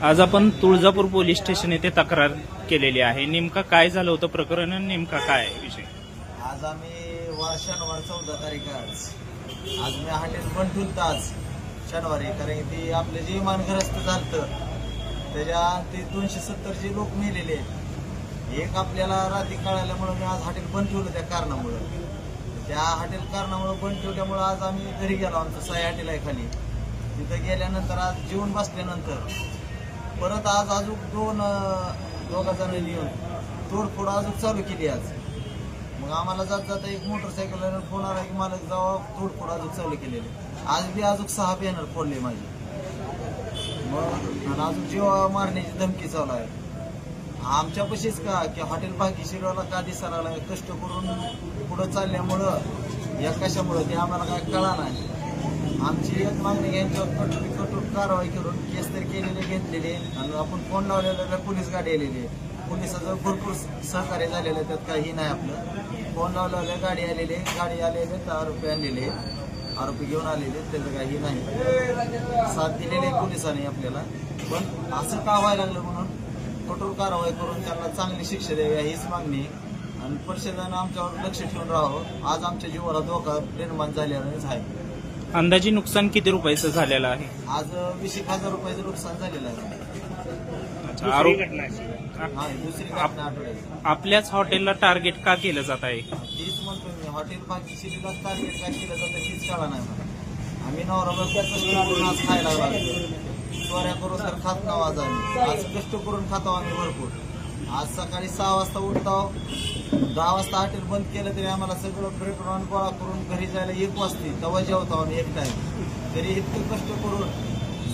आज आपण Tuljapur police station येथे तक्रार केलेली आहे. नेमका काय झालं होतं प्रकरण आणि नेमका काय विषय? आज आम्ही शनिवार 14 तारीख आज मी हॉटेल बंद ठेवलं आज शनिवारी, कारण ती आपले जे इमानग्रस्त झालं त्याच्या ते 270 जे लोक मेलेले एक आपल्याला रात्री कळाल्यामुळे मी आज हॉटेल बंद ठेवलं त्या कारणामुळं. त्या हॉटेल कारणामुळे बंद ठेवल्यामुळं आज आम्ही घरी गेलो. आमचं साई हॉटेल आहे खाली, तिथं गेल्यानंतर आज जेवण बसल्यानंतर परत आज अजून दोघा जणांनी येऊन तोडफोड अजून चालू केली आज. मग आम्हाला जात जाता एक मोटरसायकल फोन आला की मला जावा तोडफोड अजून चालू केलेले. आज बी अजून 6 बॅनर फोडले माझे. मग अजून जीव मारण्याची धमकी चालू आहे आमच्यापाशीच का की हॉटेल भाग्यश्रीला का दिसायला लागला. कष्ट करून पुढं चालल्यामुळं या कशामुळं ते आम्हाला काय कळा नाही. आमची एक मागणी यांच्यावर कठोर कारवाई करून केस तरी केलेले घेतलेले आणि आपण फोन लावलेला पोलीस गाडी आलेली. पोलिसाचं भरपूर सहकार्य झालेलं आहे, त्यात काही नाही. आपलं फोन लावलेलं गाडी आलेले आरोपी आणलेले आरोपी घेऊन आलेले, त्याचं काही नाही. साथ दिलेले पोलिसांनी आपल्याला. पण असं का व्हायला लागलं म्हणून कठोर कारवाई करून त्यांना चांगली शिक्षा द्यावी हीच मागणी. आणि परिषदेनं आमच्यावर लक्ष ठेवून राहावं. आज आमच्या जीवाला धोका निर्माण झालेलाच आहे. अंदाजे नुकसान किती रुपयाचं झालेलं आहे? आज 20,000 रुपयाचं नुकसान झालेलं आहे. दुसरी घटना आठवड्याची. आपल्याच हॉटेलला टार्गेट का केलं जात आहे? तीच म्हणतो मी, हॉटेल भाग्यश्रीला टार्गेट काय केलं जातं तीच कळा नाही मला. आम्ही नवरा करून आज खायला लागलो. चोऱ्या करून तर खात नाव आज आज कष्ट करून खातो आम्ही भरपूर. आज सकाळी 6 वाजता उठतो, 10 वाजता हॉटेल बंद केलं तरी आम्हाला सगळं ब्रेकडाऊन गोळा करून घरी जायला 1 वाजते. तेव्हा जेवतो आम्ही एक टाइम. तरी इतकं कष्ट करून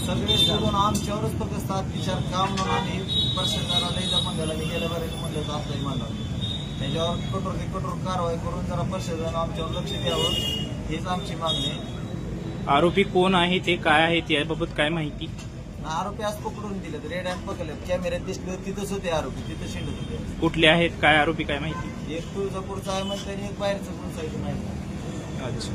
सगळे सोडून आमच्यावरच फक्त अत्याचार काम म्हणून आम्ही प्रशासनाला लई म्हणलेला मी गेल्या बरेच म्हणलं तर आपलाही म्हणला. त्याच्यावर कठोर कारवाई करून जरा प्रशासनानं आमच्यावर लक्ष द्यावं हीच आमची मागणी आहे. आरोपी कोण आहे ते काय आहेत याबाबत काय माहिती? आरोपी आज पकडून दिले, रेड हँड पकडले. कॅमेऱ्यात दिसले तिथंच होते आरोपी, तिथं शिंदत होते. कुठले आहेत काय आरोपी काय माहिती? एक तुळजापूरचा आहे म्हणते आणि एक बाहेरचं कोणचं आहे माहिती. अच्छा.